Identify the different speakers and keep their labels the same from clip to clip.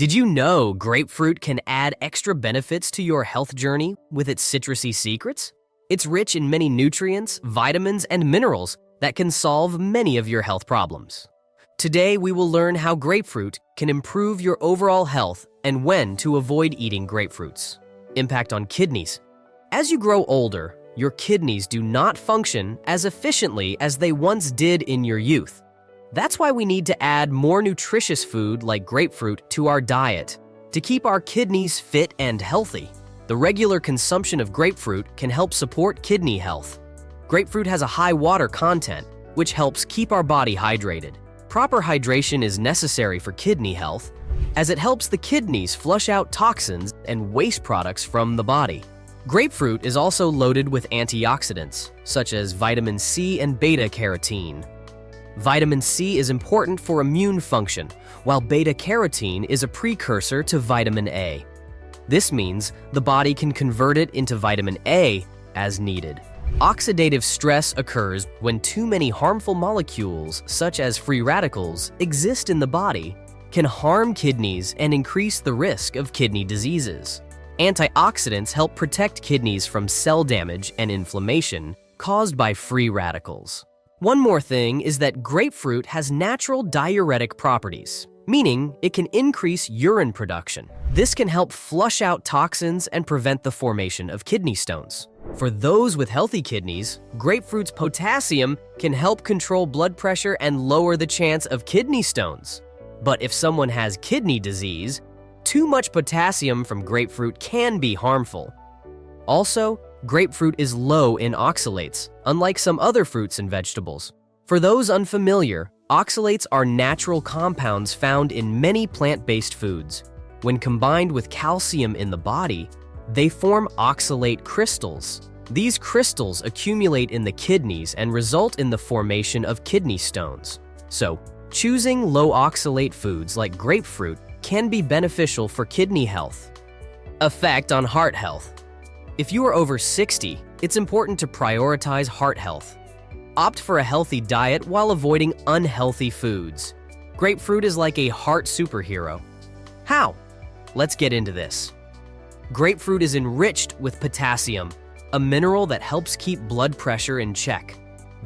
Speaker 1: Did you know grapefruit can add extra benefits to your health journey with its citrusy secrets? It's rich in many nutrients, vitamins, and minerals that can solve many of your health problems. Today, we will learn how grapefruit can improve your overall health and when to avoid eating grapefruits. Impact on kidneys. As you grow older, your kidneys do not function as efficiently as they once did in your youth. That's why we need to add more nutritious food like grapefruit to our diet to keep our kidneys fit and healthy. The regular consumption of grapefruit can help support kidney health. Grapefruit has a high water content, which helps keep our body hydrated. Proper hydration is necessary for kidney health, as it helps the kidneys flush out toxins and waste products from the body. Grapefruit is also loaded with antioxidants, such as vitamin C and beta-carotene. Vitamin C is important for immune function, while beta-carotene is a precursor to vitamin A. This means the body can convert it into vitamin A as needed. Oxidative stress occurs when too many harmful molecules, such as free radicals, exist in the body, can harm kidneys and increase the risk of kidney diseases. Antioxidants help protect kidneys from cell damage and inflammation caused by free radicals. One more thing is that grapefruit has natural diuretic properties, meaning it can increase urine production. This can help flush out toxins and prevent the formation of kidney stones. For those with healthy kidneys, grapefruit's potassium can help control blood pressure and lower the chance of kidney stones. But if someone has kidney disease, too much potassium from grapefruit can be harmful. Also, grapefruit is low in oxalates, unlike some other fruits and vegetables. For those unfamiliar, oxalates are natural compounds found in many plant-based foods. When combined with calcium in the body, they form oxalate crystals. These crystals accumulate in the kidneys and result in the formation of kidney stones. So, choosing low oxalate foods like grapefruit can be beneficial for kidney health. Effect on heart health. If you are over 60, it's important to prioritize heart health. Opt for a healthy diet while avoiding unhealthy foods. Grapefruit is like a heart superhero. How? Let's get into this. Grapefruit is enriched with potassium, a mineral that helps keep blood pressure in check.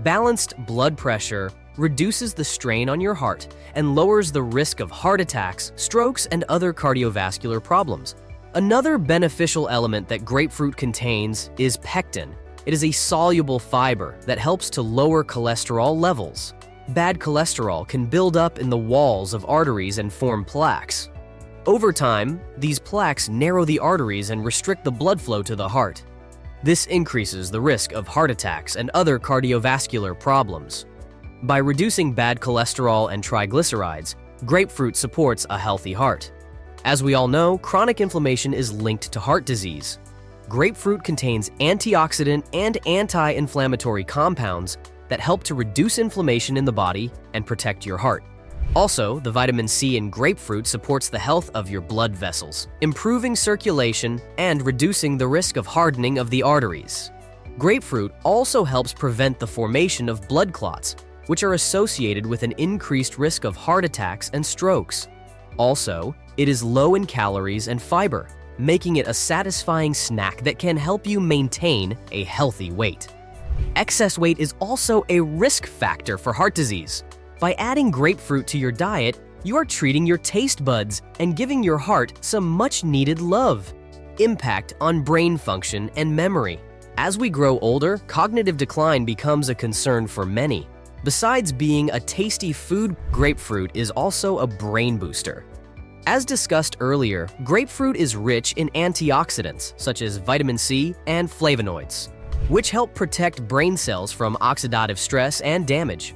Speaker 1: Balanced blood pressure reduces the strain on your heart and lowers the risk of heart attacks, strokes, and other cardiovascular problems. Another beneficial element that grapefruit contains is pectin. It is a soluble fiber that helps to lower cholesterol levels. Bad cholesterol can build up in the walls of arteries and form plaques. Over time, these plaques narrow the arteries and restrict the blood flow to the heart. This increases the risk of heart attacks and other cardiovascular problems. By reducing bad cholesterol and triglycerides, grapefruit supports a healthy heart. As we all know, chronic inflammation is linked to heart disease. Grapefruit contains antioxidant and anti-inflammatory compounds that help to reduce inflammation in the body and protect your heart. Also, the vitamin C in grapefruit supports the health of your blood vessels, improving circulation and reducing the risk of hardening of the arteries. Grapefruit also helps prevent the formation of blood clots, which are associated with an increased risk of heart attacks and strokes. Also, it is low in calories and fiber, making it a satisfying snack that can help you maintain a healthy weight. Excess weight is also a risk factor for heart disease. By adding grapefruit to your diet, you are treating your taste buds and giving your heart some much-needed love. Impact on brain function and memory. As we grow older, cognitive decline becomes a concern for many. Besides being a tasty food, grapefruit is also a brain booster. As discussed earlier, grapefruit is rich in antioxidants such as vitamin C and flavonoids, which help protect brain cells from oxidative stress and damage.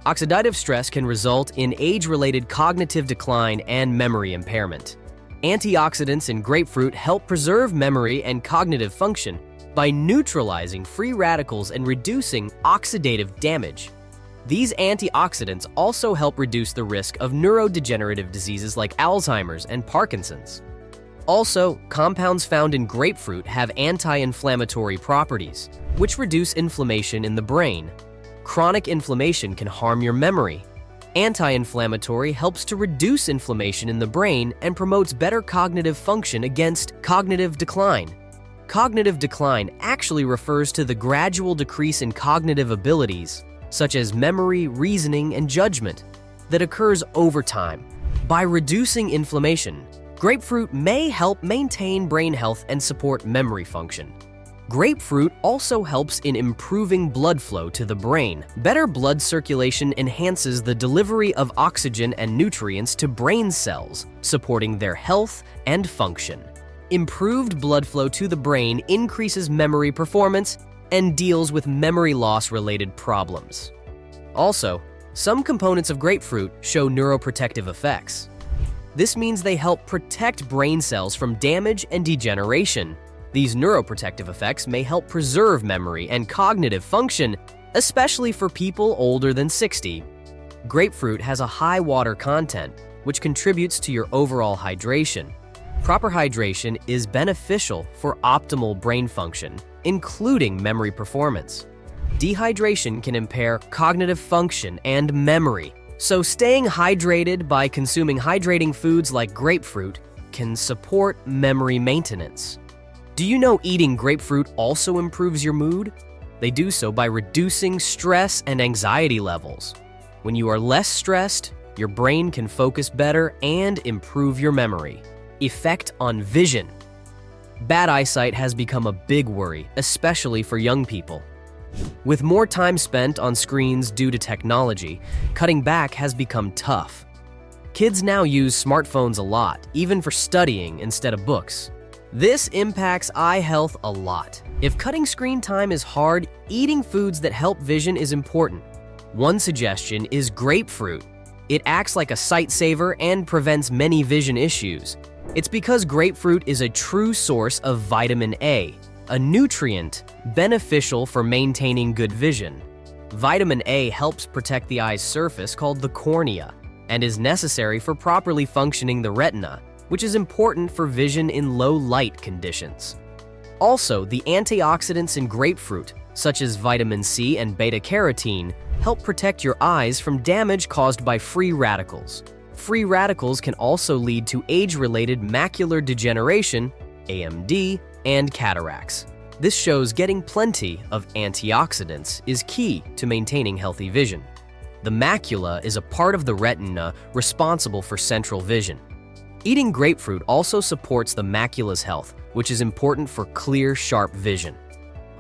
Speaker 1: Oxidative stress can result in age-related cognitive decline and memory impairment. Antioxidants in grapefruit help preserve memory and cognitive function by neutralizing free radicals and reducing oxidative damage. These antioxidants also help reduce the risk of neurodegenerative diseases like Alzheimer's and Parkinson's. Also, compounds found in grapefruit have anti-inflammatory properties, which reduce inflammation in the brain. Chronic inflammation can harm your memory. Anti-inflammatory helps to reduce inflammation in the brain and promotes better cognitive function against cognitive decline. Cognitive decline actually refers to the gradual decrease in cognitive abilities, such as memory, reasoning, and judgment, that occurs over time. By reducing inflammation, grapefruit may help maintain brain health and support memory function. Grapefruit also helps in improving blood flow to the brain. Better blood circulation enhances the delivery of oxygen and nutrients to brain cells, supporting their health and function. Improved blood flow to the brain increases memory performance and deals with memory loss-related problems. Also, some components of grapefruit show neuroprotective effects. This means they help protect brain cells from damage and degeneration. These neuroprotective effects may help preserve memory and cognitive function, especially for people older than 60. Grapefruit has a high water content, which contributes to your overall hydration. Proper hydration is beneficial for optimal brain function, including memory performance. Dehydration can impair cognitive function and memory, so staying hydrated by consuming hydrating foods like grapefruit can support memory maintenance. Do you know eating grapefruit also improves your mood? They do so by reducing stress and anxiety levels. When you are less stressed, your brain can focus better and improve your memory. Effect on vision. Bad eyesight has become a big worry, especially for young people. With more time spent on screens due to technology, cutting back has become tough. Kids now use smartphones a lot, even for studying instead of books. This impacts eye health a lot. If cutting screen time is hard, eating foods that help vision is important. One suggestion is grapefruit. It acts like a sight saver and prevents many vision issues. It's because grapefruit is a true source of vitamin A, a nutrient beneficial for maintaining good vision. Vitamin A helps protect the eye's surface called the cornea and is necessary for properly functioning the retina, which is important for vision in low light conditions. Also, the antioxidants in grapefruit, such as vitamin C and beta-carotene, help protect your eyes from damage caused by free radicals. Free radicals can also lead to age-related macular degeneration, AMD, and cataracts. This shows getting plenty of antioxidants is key to maintaining healthy vision. The macula is a part of the retina responsible for central vision. Eating grapefruit also supports the macula's health, which is important for clear, sharp vision.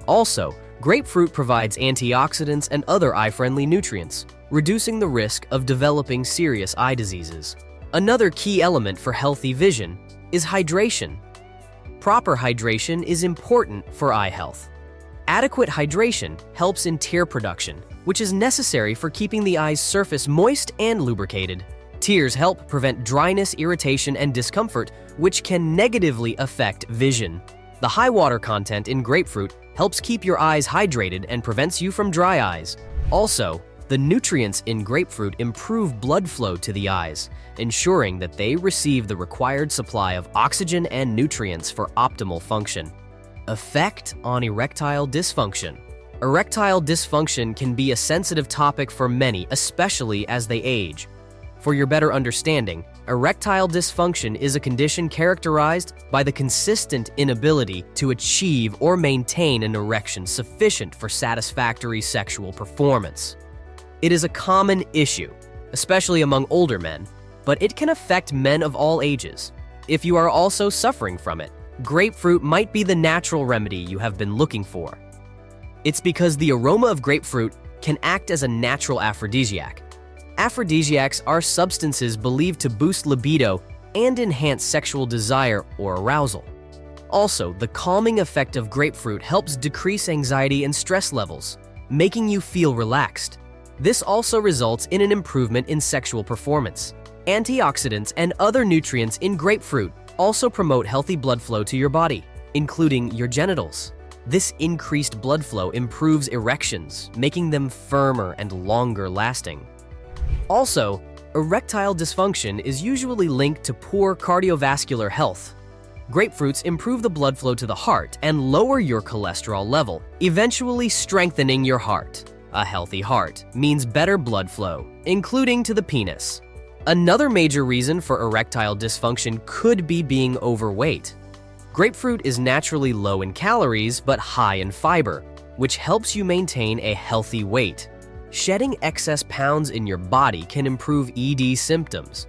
Speaker 1: Also, grapefruit provides antioxidants and other eye-friendly nutrients, reducing the risk of developing serious eye diseases. Another key element for healthy vision is hydration. Proper hydration is important for eye health. Adequate hydration helps in tear production, which is necessary for keeping the eye's surface moist and lubricated. Tears help prevent dryness, irritation, and discomfort, which can negatively affect vision. The high water content in grapefruit helps keep your eyes hydrated and prevents you from dry eyes. Also, the nutrients in grapefruit improve blood flow to the eyes, ensuring that they receive the required supply of oxygen and nutrients for optimal function. Effect on erectile dysfunction. Erectile dysfunction can be a sensitive topic for many, especially as they age. For your better understanding, erectile dysfunction is a condition characterized by the consistent inability to achieve or maintain an erection sufficient for satisfactory sexual performance. It is a common issue, especially among older men, but it can affect men of all ages. If you are also suffering from it, grapefruit might be the natural remedy you have been looking for. It's because the aroma of grapefruit can act as a natural aphrodisiac. Aphrodisiacs are substances believed to boost libido and enhance sexual desire or arousal. Also, the calming effect of grapefruit helps decrease anxiety and stress levels, making you feel relaxed. This also results in an improvement in sexual performance. Antioxidants and other nutrients in grapefruit also promote healthy blood flow to your body, including your genitals. This increased blood flow improves erections, making them firmer and longer lasting. Also, erectile dysfunction is usually linked to poor cardiovascular health. Grapefruits improve the blood flow to the heart and lower your cholesterol level, eventually strengthening your heart. A healthy heart means better blood flow, including to the penis. Another major reason for erectile dysfunction could be being overweight. Grapefruit is naturally low in calories but high in fiber, which helps you maintain a healthy weight. Shedding excess pounds in your body can improve ED symptoms.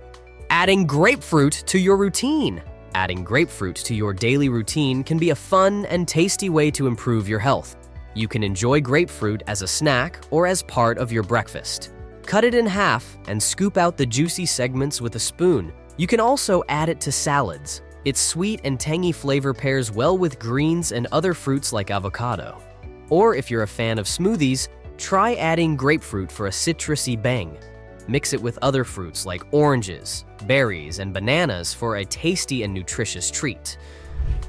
Speaker 1: Adding grapefruit to your routine. Adding grapefruit to your daily routine can be a fun and tasty way to improve your health. You can enjoy grapefruit as a snack or as part of your breakfast. Cut it in half and scoop out the juicy segments with a spoon. You can also add it to salads. Its sweet and tangy flavor pairs well with greens and other fruits like avocado. Or if you're a fan of smoothies, try adding grapefruit for a citrusy bang. Mix it with other fruits like oranges, berries, and bananas for a tasty and nutritious treat.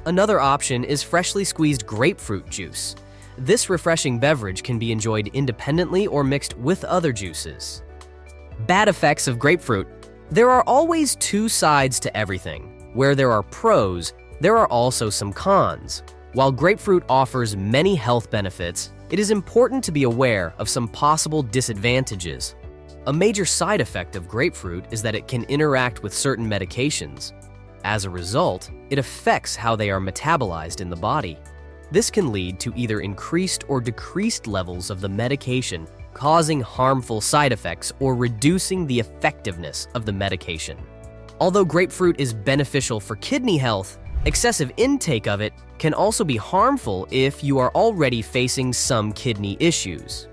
Speaker 1: Another option is freshly squeezed grapefruit juice. This refreshing beverage can be enjoyed independently or mixed with other juices. Bad effects of grapefruit. There are always two sides to everything. Where there are pros, there are also some cons. While grapefruit offers many health benefits, it is important to be aware of some possible disadvantages. A major side effect of grapefruit is that it can interact with certain medications. As a result, it affects how they are metabolized in the body. This can lead to either increased or decreased levels of the medication, causing harmful side effects or reducing the effectiveness of the medication. Although grapefruit is beneficial for kidney health, excessive intake of it can also be harmful if you are already facing some kidney issues.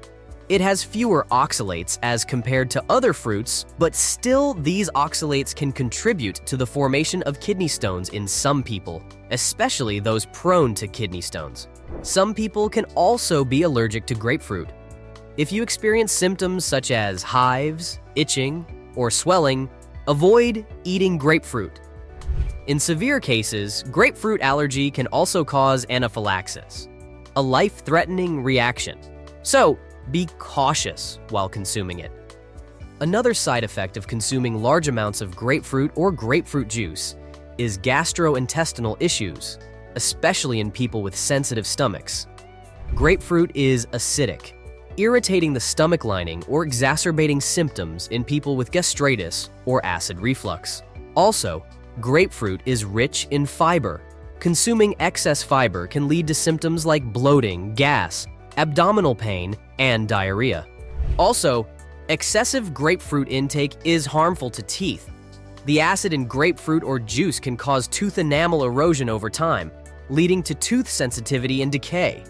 Speaker 1: It has fewer oxalates as compared to other fruits, but still these oxalates can contribute to the formation of kidney stones in some people, especially those prone to kidney stones. Some people can also be allergic to grapefruit. If you experience symptoms such as hives, itching, or swelling, avoid eating grapefruit. In severe cases, grapefruit allergy can also cause anaphylaxis, a life-threatening reaction. So, be cautious while consuming it. Another side effect of consuming large amounts of grapefruit or grapefruit juice is gastrointestinal issues, especially in people with sensitive stomachs. Grapefruit is acidic, irritating the stomach lining or exacerbating symptoms in people with gastritis or acid reflux. Also, grapefruit is rich in fiber. Consuming excess fiber can lead to symptoms like bloating, gas, abdominal pain, and diarrhea. Also, excessive grapefruit intake is harmful to teeth. The acid in grapefruit or juice can cause tooth enamel erosion over time, leading to tooth sensitivity and decay.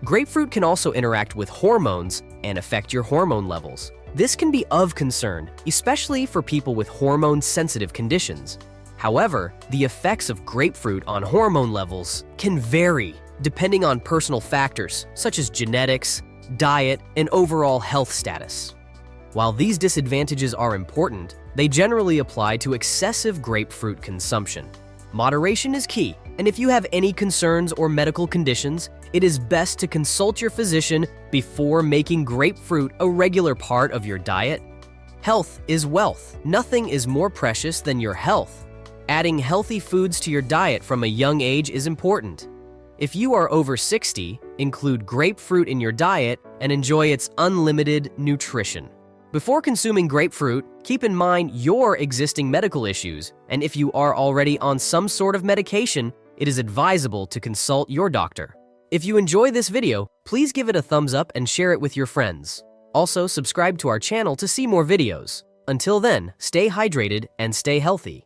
Speaker 1: Grapefruit can also interact with hormones and affect your hormone levels. This can be of concern, especially for people with hormone-sensitive conditions. However, the effects of grapefruit on hormone levels can vary depending on personal factors such as genetics, diet, and overall health status. While these disadvantages are important, they generally apply to excessive grapefruit consumption. Moderation is key, and if you have any concerns or medical conditions, it is best to consult your physician before making grapefruit a regular part of your diet. Health is wealth. Nothing is more precious than your health. Adding healthy foods to your diet from a young age is important. If you are over 60, include grapefruit in your diet and enjoy its unlimited nutrition. Before consuming grapefruit, keep in mind your existing medical issues, and if you are already on some sort of medication, it is advisable to consult your doctor. If you enjoy this video, please give it a thumbs up and share it with your friends. Also, subscribe to our channel to see more videos. Until then, stay hydrated and stay healthy.